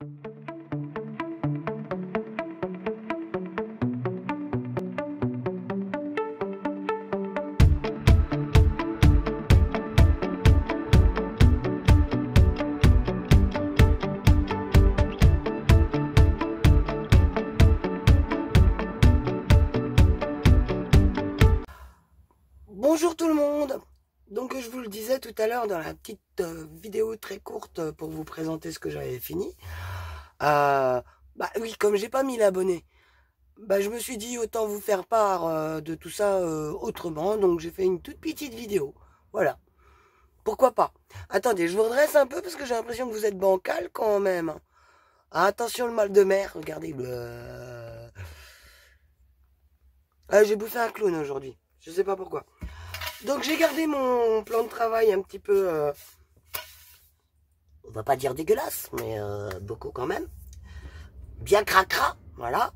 Bonjour tout le monde. Donc je vous le disais tout à l'heure dans la petite vidéo très courte pour vous présenter ce que j'avais fini. Bah oui, comme j'ai pas mis l'abonné, bah je me suis dit autant vous faire part de tout ça autrement. Donc j'ai fait une toute petite vidéo. Voilà. Pourquoi pas? Attendez, je vous redresse un peu parce que j'ai l'impression que vous êtes bancal quand même. Ah, attention le mal de mer, regardez. J'ai bouffé un clown aujourd'hui. Je sais pas pourquoi. Donc j'ai gardé mon plan de travail un petit peu, on va pas dire dégueulasse, mais beaucoup quand même. Bien cracra, voilà.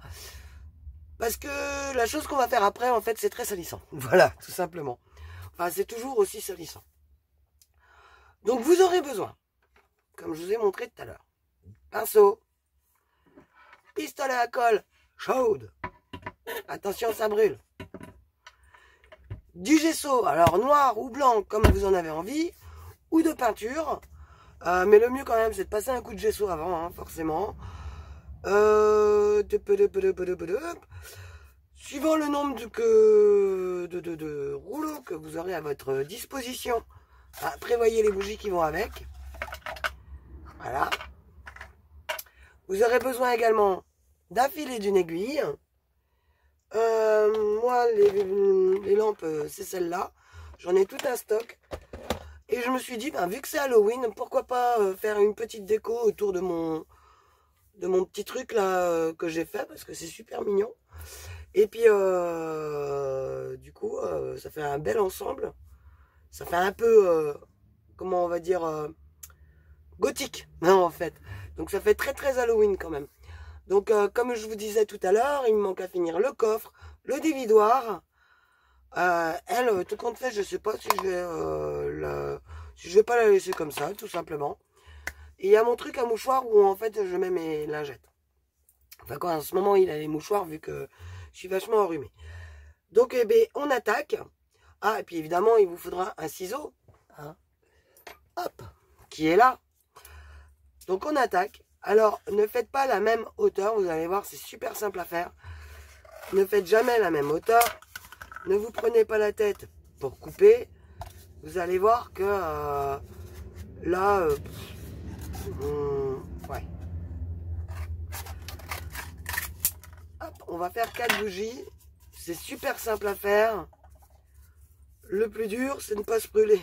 Parce que la chose qu'on va faire après, en fait, c'est très salissant. Voilà, tout simplement. Enfin, c'est toujours aussi salissant. Donc vous aurez besoin, comme je vous ai montré tout à l'heure, pinceau, pistolet à colle chaude. Attention, ça brûle. Du gesso, alors noir ou blanc, comme vous en avez envie, ou de peinture. Mais le mieux quand même, c'est de passer un coup de gesso avant, hein, forcément. Suivant le nombre de rouleaux que vous aurez à votre disposition, prévoyez les bougies qui vont avec. Voilà. Vous aurez besoin également d'un fil et d'une aiguille. Moi, les lampes, c'est celle-là. J'en ai tout un stock. Et je me suis dit, vu que c'est Halloween, pourquoi pas faire une petite déco autour de mon petit truc là que j'ai fait, parce que c'est super mignon. Et puis, du coup, ça fait un bel ensemble. Ça fait un peu, comment on va dire, gothique, hein, en fait. Donc ça fait très très Halloween quand même. Donc, comme je vous disais tout à l'heure, il me manque à finir le coffre, le dévidoir. Elle, tout compte fait, je sais pas si je vais pas la laisser comme ça, tout simplement. Et il y a mon truc à mouchoir où en fait je mets mes lingettes. Enfin quoi, en ce moment il a les mouchoirs vu que je suis vachement enrhumé. Donc eh ben, on attaque. Ah, et puis évidemment il vous faudra un ciseau. Hein. Hop, qui est là. Donc on attaque. Alors ne faites pas la même hauteur, vous allez voir c'est super simple à faire. Ne faites jamais la même hauteur. Ne vous prenez pas la tête pour couper. Vous allez voir que là, ouais. Hop, on va faire 4 bougies. C'est super simple à faire. Le plus dur, c'est de ne pas se brûler.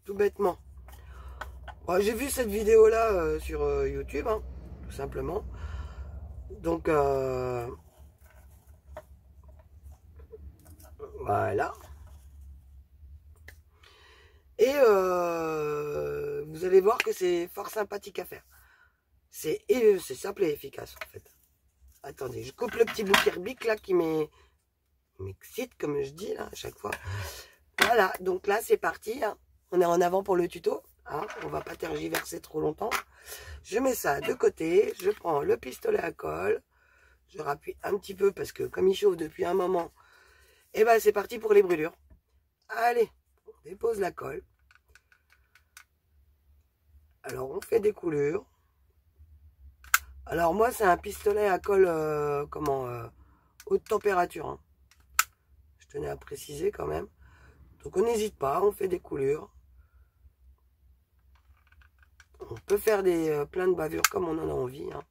Tout bêtement. Bon, j'ai vu cette vidéo-là sur YouTube, hein, tout simplement. Donc, voilà. Et vous allez voir que c'est fort sympathique à faire. C'est simple et efficace, en fait. Attendez, je coupe le petit bout kerbic là qui m'excite, comme je dis là à chaque fois. Voilà, donc là c'est parti. Hein. On est en avant pour le tuto. Hein. On va pas tergiverser trop longtemps. Je mets ça de côté. Je prends le pistolet à colle. Je rappuie un petit peu parce que comme il chauffe depuis un moment, et ben c'est parti pour les brûlures. Allez, on dépose la colle. Alors on fait des coulures. Alors moi c'est un pistolet à colle haute température. Hein. Je tenais à préciser quand même. Donc on n'hésite pas, on fait des coulures. On peut faire plein de bavures comme on en a envie. Hein.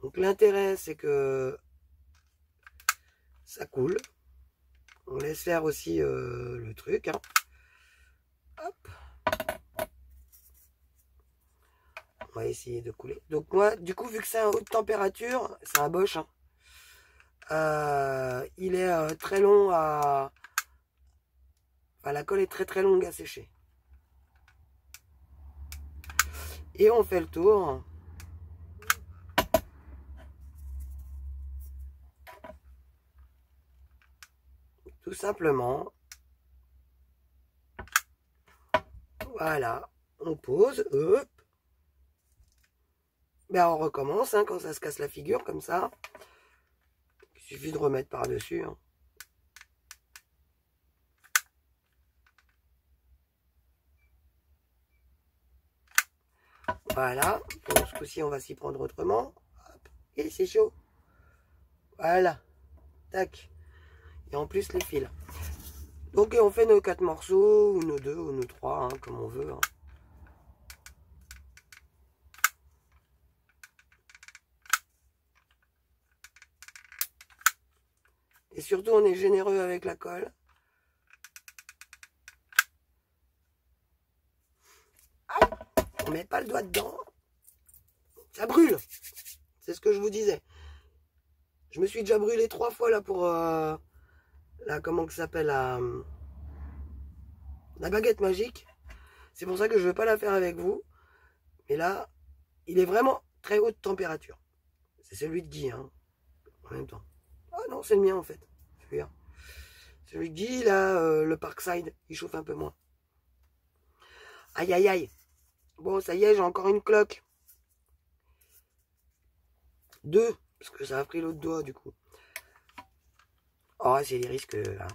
Donc l'intérêt c'est que ça coule. On laisse faire aussi le truc. Hein. Hop. On va essayer de couler. Donc moi, du coup, vu que c'est à haute température, c'est un Bosch. Hein. Il est très long à... Enfin, la colle est très très longue à sécher. Et on fait le tour. Tout simplement. Voilà. On pose, hop. Ben on recommence hein, quand ça se casse la figure comme ça. Il suffit de remettre par-dessus. Hein. Voilà. Bon, ce coup-ci, on va s'y prendre autrement. Hop. Et c'est chaud. Voilà. Tac. Et en plus, les fils. Donc, on fait nos 4 morceaux, ou nos 2, ou nos 3, hein, comme on veut. Hein. Et surtout, on est généreux avec la colle. On met pas le doigt dedans. Ça brûle. C'est ce que je vous disais. Je me suis déjà brûlé 3 fois là pour... la, comment ça s'appelle la baguette magique. C'est pour ça que je ne veux pas la faire avec vous. Mais là, il est vraiment très haute température. C'est celui de Guy, hein, en même temps. Ah non, c'est le mien en fait. Celui-là. Celui de Guy, là, le Parkside, il chauffe un peu moins. Aïe, aïe, aïe. Bon, ça y est, j'ai encore une cloque. 2, parce que ça a pris l'autre doigt, du coup. Oh, c'est les risques, là.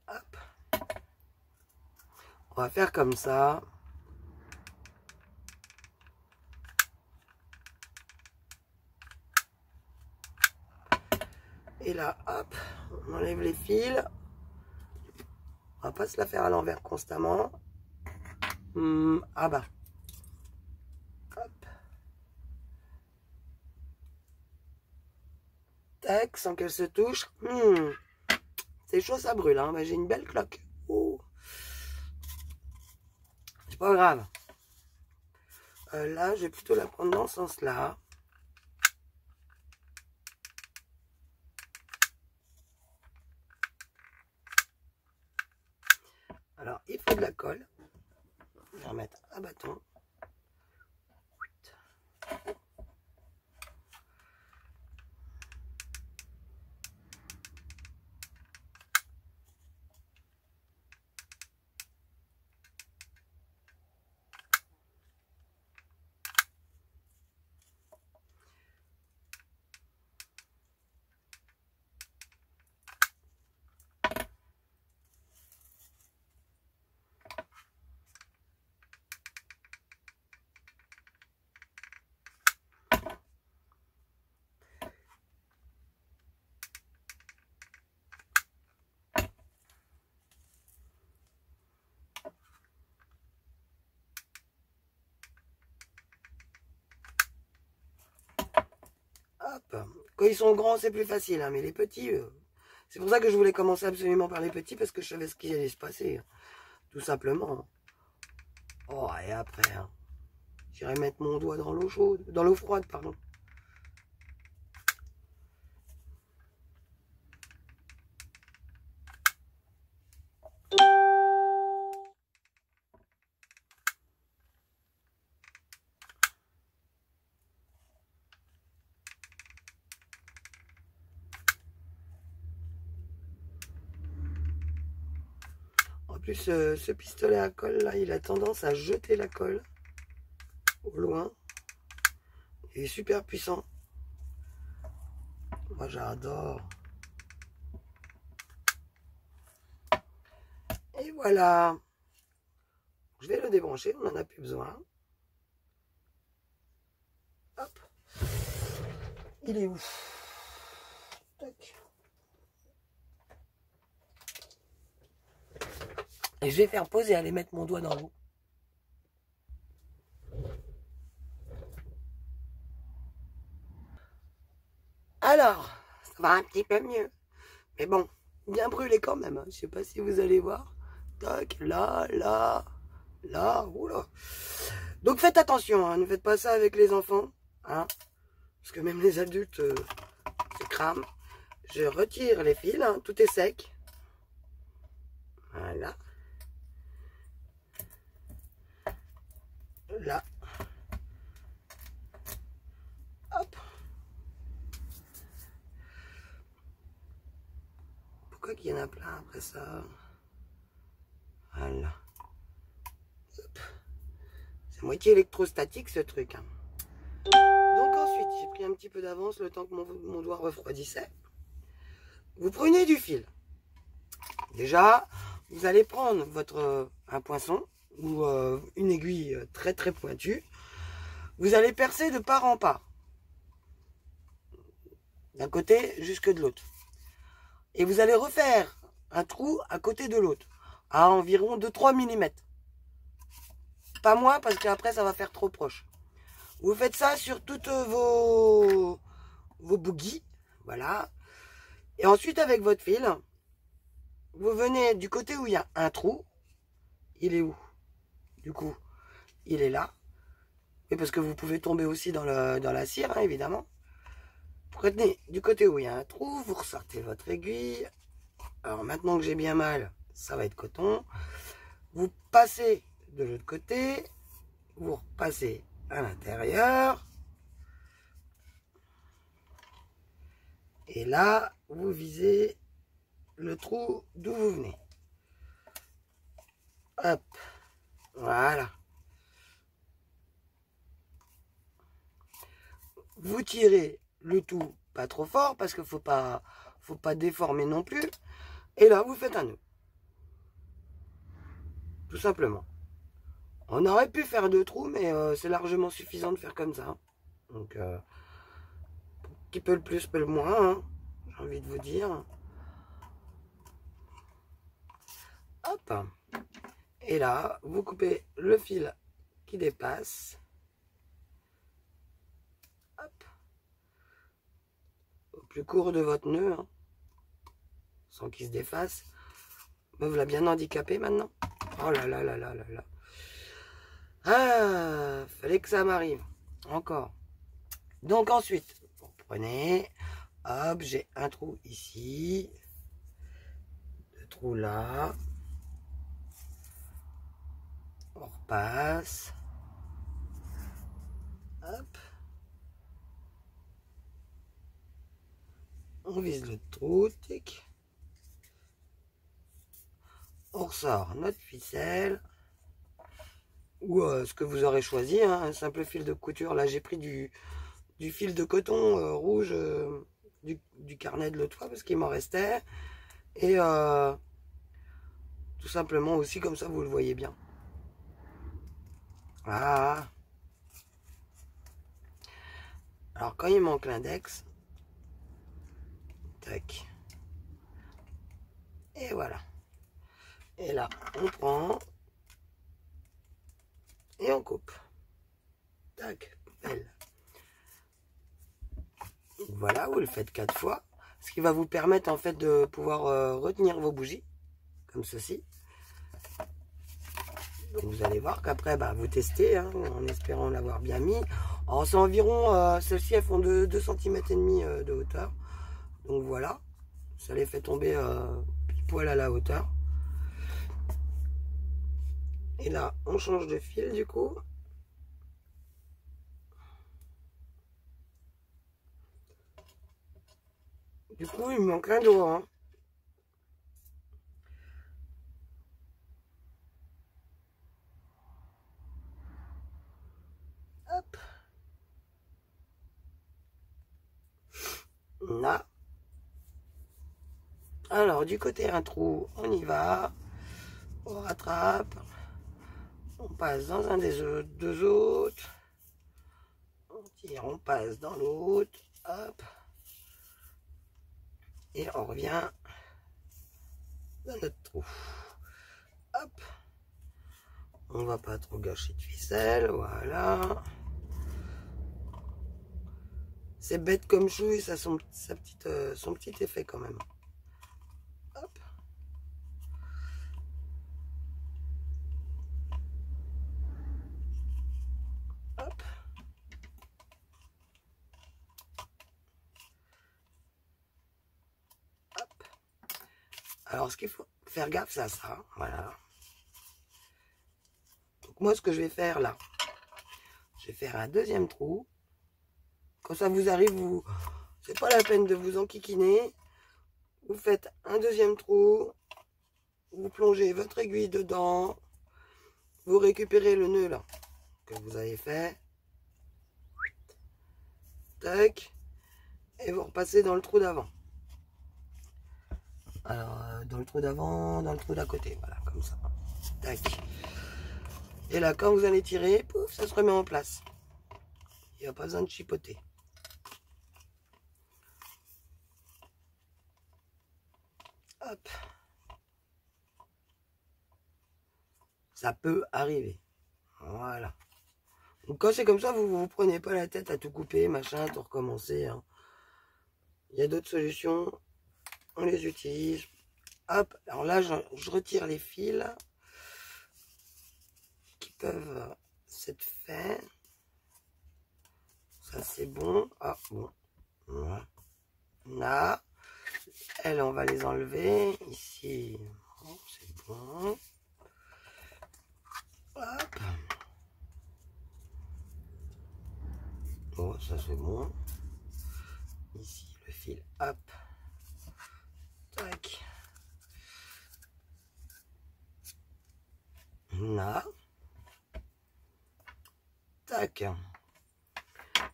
Hop. On va faire comme ça. Et là, hop, on enlève les fils. On va pas se la faire à l'envers constamment. Ah bah. Hop. Tac, sans qu'elle se touche. C'est chaud, ça brûle. Hein. J'ai une belle cloque. Oh. C'est pas grave. Là, je vais plutôt la prendre dans ce sens-là. Alors, il faut de la colle. Je vais remettre un bâton. Hop. Quand ils sont grands, c'est plus facile, hein, mais les petits, c'est pour ça que je voulais commencer absolument par les petits, parce que je savais ce qui allait se passer, hein, tout simplement. Oh, et après, hein, j'irai mettre mon doigt dans l'eau chaude, dans l'eau froide, pardon. En plus, ce pistolet à colle, là, il a tendance à jeter la colle au loin. Il est super puissant. Moi, j'adore. Et voilà. Je vais le débrancher, on n'en a plus besoin. Hop. Il est où? Tac. Et je vais faire pause et aller mettre mon doigt dans l'eau. Alors, ça va un petit peu mieux. Mais bon, bien brûlé quand même. Hein. Je sais pas si vous allez voir. Tac, là, là, là, oula. Donc faites attention, hein, ne faites pas ça avec les enfants. Hein, parce que même les adultes se crament. Je retire les fils, hein, tout est sec. Voilà. Là. Hop. Quoi qu'il y en a plein après ça. Voilà. C'est moitié électrostatique ce truc. Hein. Donc ensuite, j'ai pris un petit peu d'avance le temps que mon doigt refroidissait. Vous prenez du fil. Déjà, vous allez prendre un poinçon ou une aiguille très très pointue. Vous allez percer de part en part. D'un côté jusque de l'autre. Et vous allez refaire un trou à côté de l'autre. À environ 2-3 mm. Pas moins parce qu'après ça va faire trop proche. Vous faites ça sur toutes vos bougies. Voilà. Et ensuite avec votre fil, vous venez du côté où il y a un trou. Il est où? Du coup, il est là. Et parce que vous pouvez tomber aussi dans la cire, hein, évidemment. Vous retenez du côté où il y a un trou, vous ressortez votre aiguille. Alors maintenant que j'ai bien mal, ça va être coton. Vous passez de l'autre côté, vous repassez à l'intérieur. Et là, vous visez le trou d'où vous venez. Hop, voilà. Vous tirez le tout pas trop fort parce qu'il faut pas déformer non plus. Et là, vous faites un nœud. Tout simplement. On aurait pu faire 2 trous, mais c'est largement suffisant de faire comme ça. Donc, qui peut le plus, peut le moins, hein, j'ai envie de vous dire. Hop. Et là, vous coupez le fil qui dépasse. Hop. Au plus court de votre nœud, hein, sans qu'il se défasse. Me voilà bien handicapé maintenant. Oh là là là là là là. Ah, fallait que ça m'arrive. Encore. Donc ensuite, vous prenez, hop, j'ai un trou ici, 2 trous là, on repasse, hop, on vise le trou, tic, on ressort notre ficelle, ou ce que vous aurez choisi, hein, un simple fil de couture. Là j'ai pris du fil de coton rouge du carnet de l'autre fois parce qu'il m'en restait, et tout simplement aussi comme ça vous le voyez bien. Voilà. Alors quand il manque l'index, tac, et voilà. Et là on prend et on coupe. Tac, belle. Voilà, vous le faites 4 fois, ce qui va vous permettre en fait de pouvoir retenir vos bougies, comme ceci. Donc vous allez voir qu'après, bah, vous testez, hein, en espérant l'avoir bien mis. Alors c'est environ, celles-ci elles font 2 cm et demi de hauteur. Donc voilà, ça les fait tomber pile poil à la hauteur. Et là, on change de fil du coup. Du coup, il me manque un doigt. Hein. Hop. Là. Alors, du côté un trou, on y va. On rattrape. On passe dans un des 2 autres. On tire, on passe dans l'autre. Hop. Et on revient dans notre trou. Hop. On va pas trop gâcher de ficelle. Voilà. C'est bête comme chou et ça a son petit effet quand même. Hop. Hop. Hop. Alors ce qu'il faut faire gaffe, c'est à ça. Voilà. Donc moi ce que je vais faire là, je vais faire un 2e trou. Quand ça vous arrive, c'est pas la peine de vous enquiquiner. Vous faites un deuxième trou, vous plongez votre aiguille dedans, vous récupérez le nœud là que vous avez fait, tac, et vous repassez dans le trou d'avant. Alors, dans le trou d'avant, dans le trou d'à côté, voilà, comme ça, tac. Et là, quand vous allez tirer, pouf, ça se remet en place. Il n'y a pas besoin de chipoter. Hop. Ça peut arriver. Voilà. Donc quand c'est comme ça, vous vous prenez pas la tête à tout couper, machin, tout recommencer. Hein. Il y a d'autres solutions. On les utilise. Hop. Alors là, je retire les fils qui peuvent s'être faits. Ça, c'est bon. Ah, bon. Voilà. Là. Elles, on va les enlever. Ici, c'est bon. Hop. Bon, ça c'est bon. Ici, le fil, hop. Tac. Là. Tac.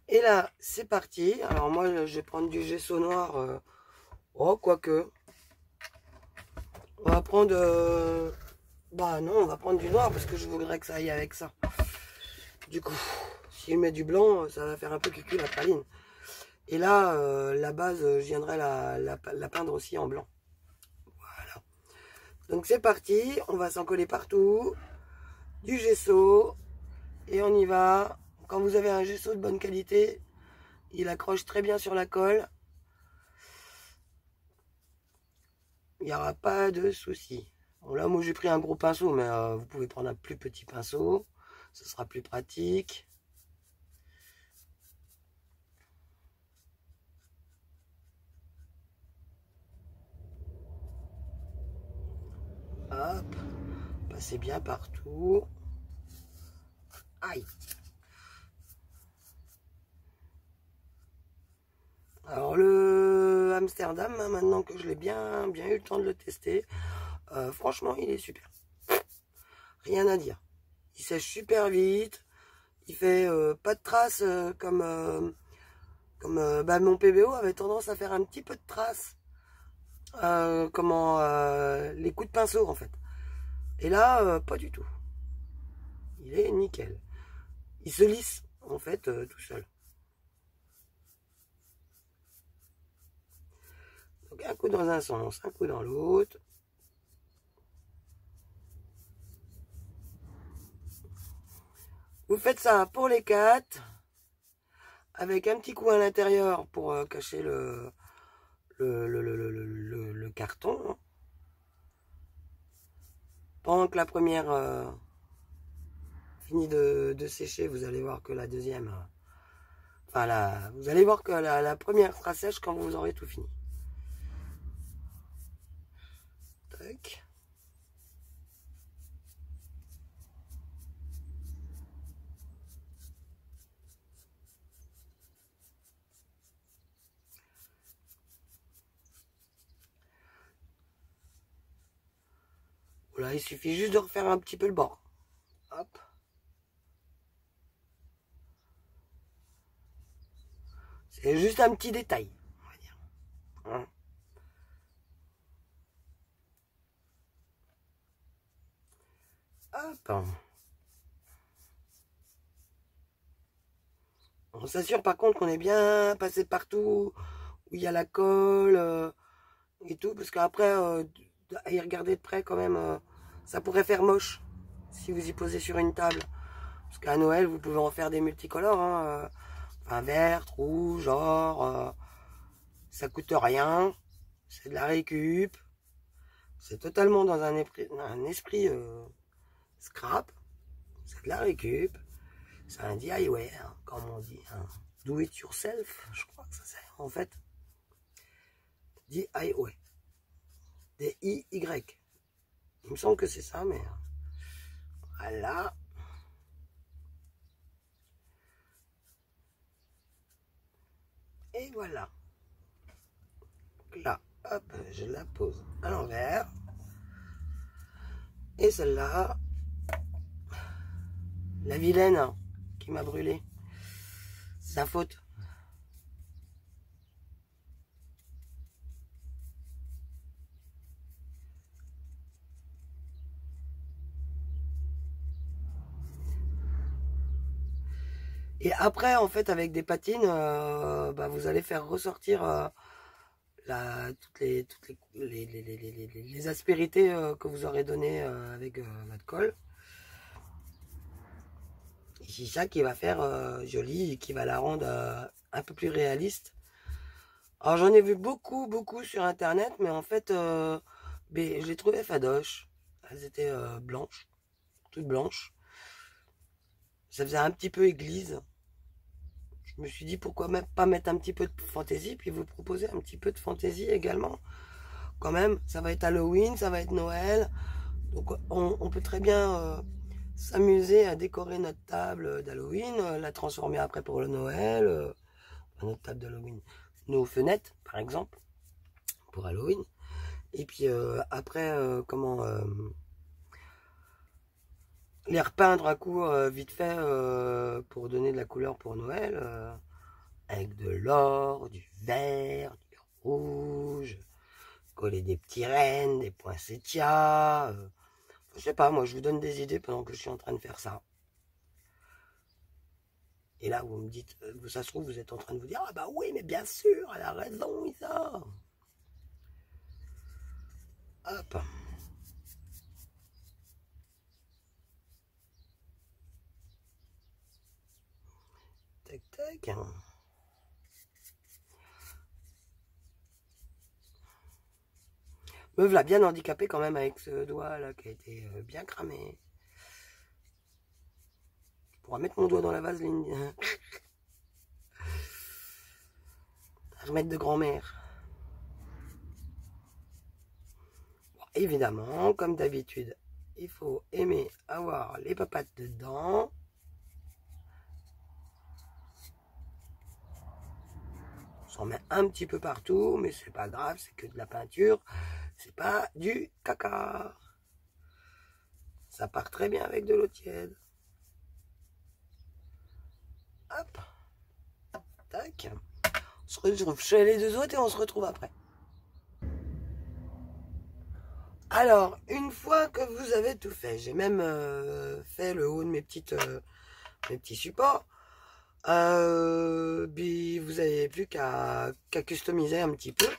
Et là, c'est parti. Alors moi, je vais prendre du gesso noir. Oh, quoique. On va prendre... Bah non, on va prendre du noir parce que je voudrais que ça aille avec ça. Du coup, si je mets du blanc, ça va faire un peu cucu la praline. Et là, la base, je viendrai la peindre aussi en blanc. Voilà. Donc c'est parti, on va s'en coller partout. Du gesso. Et on y va. Quand vous avez un gesso de bonne qualité, il accroche très bien sur la colle. Il n'y aura pas de souci. Bon, là, moi, j'ai pris un gros pinceau, mais vous pouvez prendre un plus petit pinceau. Ce sera plus pratique. Hop. Passez bien partout. Aïe. Alors, le Amsterdam, hein, maintenant que je l'ai bien eu le temps de le tester, franchement, il est super. Rien à dire. Il sèche super vite. Il fait pas de traces comme bah, mon PBO avait tendance à faire un petit peu de traces. Les coups de pinceau en fait. Et là, pas du tout. Il est nickel. Il se lisse en fait tout seul. Donc un coup dans un sens, un coup dans l'autre. Vous faites ça pour les 4. Avec un petit coup à l'intérieur pour cacher le carton. Hein. Pendant que la première finit de sécher, vous allez voir que la deuxième... Enfin, vous allez voir que la première sera sèche quand vous aurez tout fini. Tac. Voilà, il suffit juste de refaire un petit peu le bord. Hop. C'est juste un petit détail, on va dire. Hein. Hop. On s'assure par contre qu'on est bien passé partout où il y a la colle et tout, parce qu'après, à y regarder de près quand même, ça pourrait faire moche si vous y posez sur une table. Parce qu'à Noël, vous pouvez en faire des multicolores, hein, enfin vert, rouge, or, ça coûte rien, c'est de la récup, c'est totalement dans un esprit scrap, c'est de la récup, c'est un DIY, hein, comme on dit, hein. Do it yourself, je crois que ça c'est en fait. DIY. D-I-Y. Il me semble que c'est ça, mais voilà. Et voilà. Là, Hop, je la pose à l'envers. Et celle-là, la vilaine qui m'a brûlé. C'est sa faute. Et après, en fait, avec des patines, bah, vous allez faire ressortir les aspérités que vous aurez données avec votre colle. Et c'est ça qui va faire jolie et qui va la rendre un peu plus réaliste. Alors j'en ai vu beaucoup sur internet, mais en fait, je les trouvais fadoches. Elles étaient blanches, toutes blanches. Ça faisait un petit peu église. Je me suis dit pourquoi même pas mettre un petit peu de fantaisie, puis vous proposer un petit peu de fantaisie également. Quand même, ça va être Halloween, ça va être Noël. Donc on peut très bien s'amuser à décorer notre table d'Halloween, la transformer après pour le Noël, notre table d'Halloween. Nos fenêtres, par exemple, pour Halloween. Et puis après, les repeindre à coup vite fait pour donner de la couleur pour Noël, avec de l'or, du vert, du rouge, coller des petits rennes, des poinsettias. Je sais pas, moi je vous donne des idées pendant que je suis en train de faire ça. Et là, vous me dites, ça se trouve, vous êtes en train de vous dire, ah bah oui, mais bien sûr, elle a raison, Isa. Hop. Tac, tac. Me voilà bien handicapé quand même avec ce doigt là qui a été bien cramé. Je pourrais mettre mon doigt dans la vaseline. Remède de grand-mère. Bon, évidemment, comme d'habitude, il faut aimer avoir les papates dedans. On s'en met un petit peu partout, mais c'est pas grave, c'est que de la peinture. C'est pas du caca. Ça part très bien avec de l'eau tiède. Hop. Tac. On se retrouve chez les deux autres et on se retrouve après. Alors, une fois que vous avez tout fait, j'ai même fait le haut de mes petits supports. Vous n'avez plus qu'à customiser un petit peu.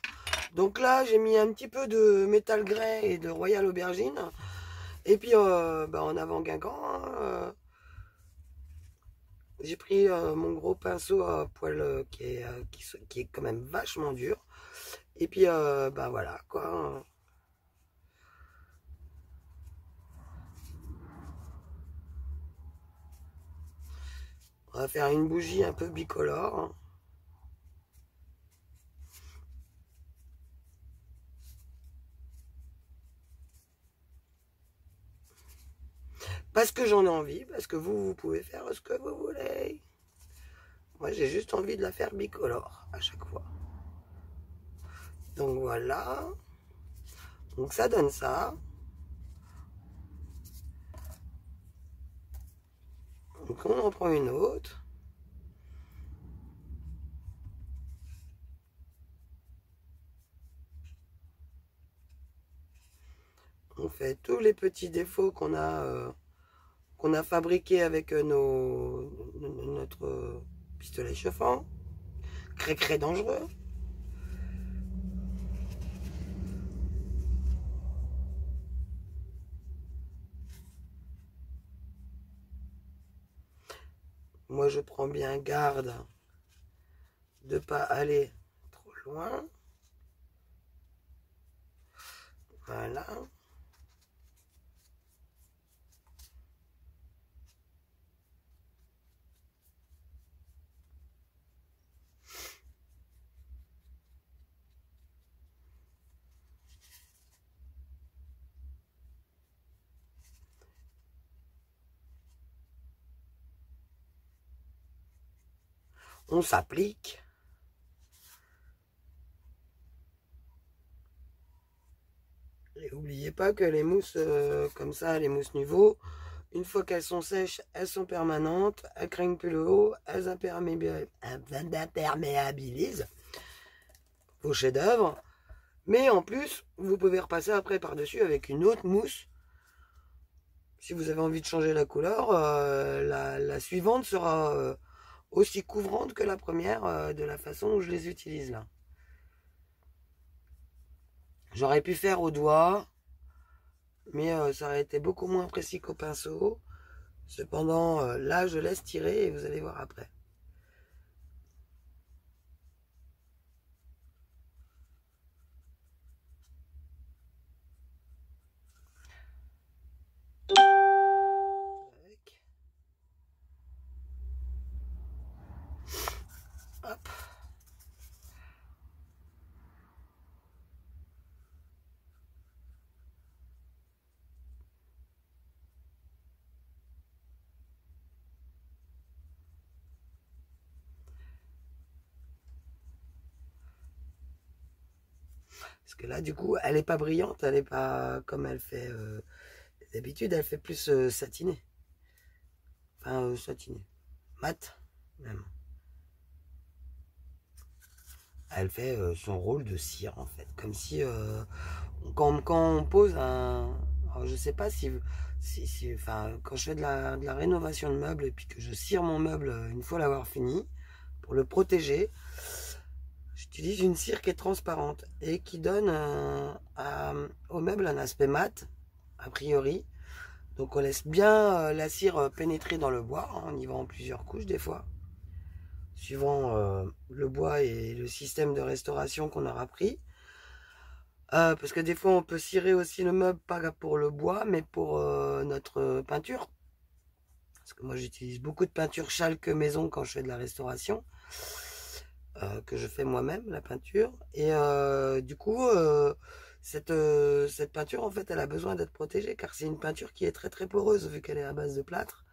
Donc là, j'ai mis un petit peu de métal grès et de Royal Aubergine. Et puis, en avant Guingamp, hein, j'ai pris mon gros pinceau à poil qui est quand même vachement dur. Et puis, voilà, quoi. On va faire une bougie un peu bicolore. Parce que j'en ai envie, parce que vous pouvez faire ce que vous voulez. Moi, j'ai juste envie de la faire bicolore à chaque fois. Donc voilà. Donc ça donne ça. Donc on en prend une autre. On fait tous les petits défauts qu'on a fabriqués avec notre pistolet chauffant. Très dangereux. Moi, je prends bien garde de ne pas aller trop loin. Voilà. On s'applique. N'oubliez pas que les mousses comme ça, les mousses Nuvo, une fois qu'elles sont sèches, elles sont permanentes, elles craignent plus le haut, elles imperméabilisent vos chefs-d'œuvre. Mais en plus, vous pouvez repasser après par-dessus avec une autre mousse. Si vous avez envie de changer la couleur, la suivante sera aussi couvrante que la première de la façon où je les utilise là. J'aurais pu faire au doigt, mais ça aurait été beaucoup moins précis qu'au pinceau. Cependant, là, je laisse tirer et vous allez voir après. Hop. Parce que là, du coup, elle n'est pas brillante, elle n'est pas comme elle fait d'habitude, elle fait plus satinée. Enfin, satinée. Mat, même. Elle fait son rôle de cire, en fait. Comme si, quand on pose un... Alors, je sais pas si enfin, quand je fais de la rénovation de meubles et puis que je cire mon meuble une fois l'avoir fini, pour le protéger, j'utilise une cire qui est transparente et qui donne au meuble un aspect mat, a priori. Donc on laisse bien la cire pénétrer dans le bois, on y va en plusieurs couches des fois, suivant le bois et le système de restauration qu'on aura pris. Parce que des fois on peut cirer aussi le meuble, pas pour le bois, mais pour notre peinture. Parce que moi j'utilise beaucoup de peinture Schalke maison quand je fais de la restauration. Que je fais moi-même, la peinture. Et du coup, cette peinture, en fait, elle a besoin d'être protégée, car c'est une peinture qui est très très poreuse, vu qu'elle est à base de plâtre.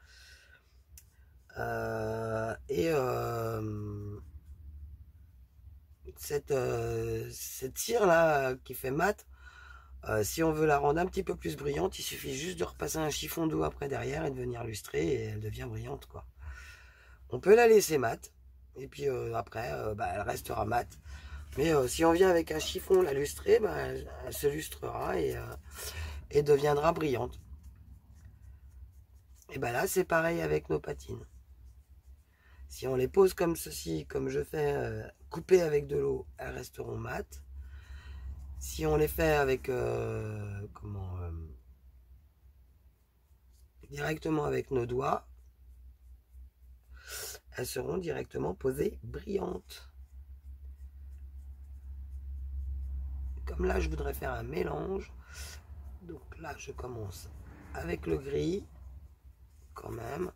Cette cire-là, qui fait mat, si on veut la rendre un petit peu plus brillante, il suffit juste de repasser un chiffon d'eau après derrière et de venir lustrer, et elle devient brillante, quoi. On peut la laisser mat. Et puis après, elle restera mat. Mais si on vient avec un chiffon la lustrer, elle se lustrera et deviendra brillante. Et là, c'est pareil avec nos patines. Si on les pose comme ceci, comme je fais, coupées avec de l'eau, elles resteront mates. Si on les fait avec, directement avec nos doigts, elles seront directement posées brillantes. Comme là, je voudrais faire un mélange. Donc là, je commence avec le gris, quand même.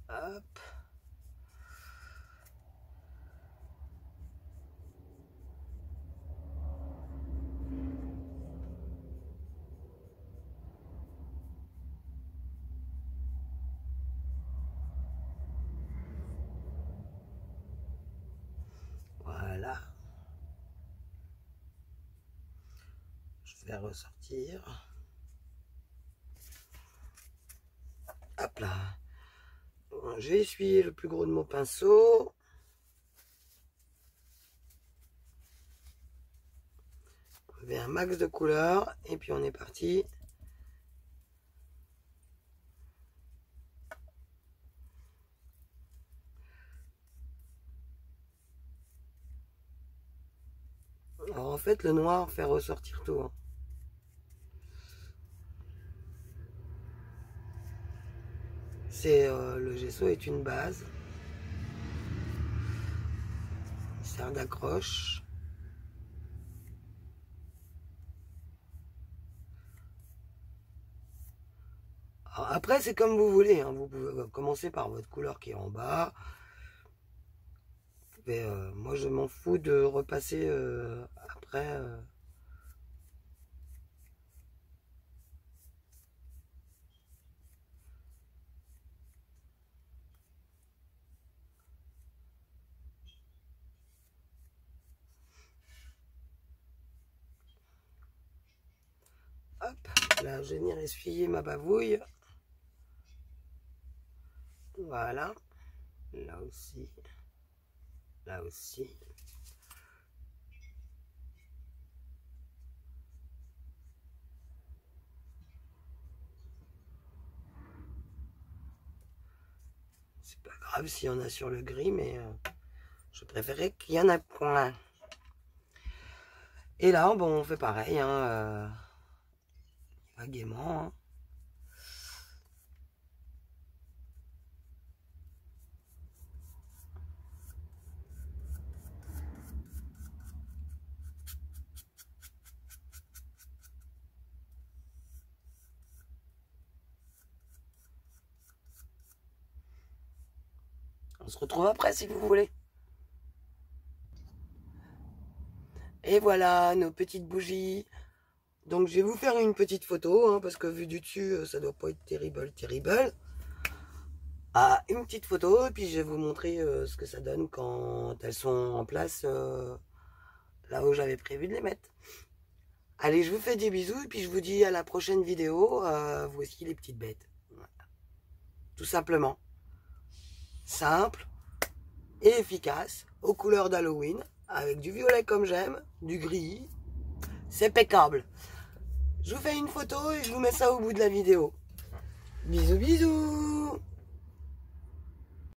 Hop. Voilà. Je vais ressortir. Hop là. Je vais essuyer le plus gros de mon pinceau. On met un max de couleurs et puis on est parti. Alors en fait, le noir fait ressortir tout. Hein. Le gesso est une base. Il sert d'accroche. Après, c'est comme vous voulez. Hein. Vous pouvez commencer par votre couleur qui est en bas. Moi, je m'en fous de repasser après. Hop, là je vais venir essuyer ma bavouille. Voilà. Là aussi. Là aussi. C'est pas grave s'il y en a sur le gris, mais je préférais qu'il y en a point. Et là, bon, on fait pareil, hein, il va gaiement. Hein. On se retrouve après si vous voulez. Et voilà nos petites bougies. Donc je vais vous faire une petite photo, hein, parce que vu du dessus, ça doit pas être terrible. Ah, une petite photo, et puis je vais vous montrer ce que ça donne quand elles sont en place là où j'avais prévu de les mettre. Allez, je vous fais des bisous, et puis je vous dis à la prochaine vidéo. Voici les petites bêtes. Voilà. Tout simplement. Simple et efficace, aux couleurs d'Halloween, avec du violet comme j'aime, du gris. C'est impeccable. Je vous fais une photo et je vous mets ça au bout de la vidéo. Bisous, bisous.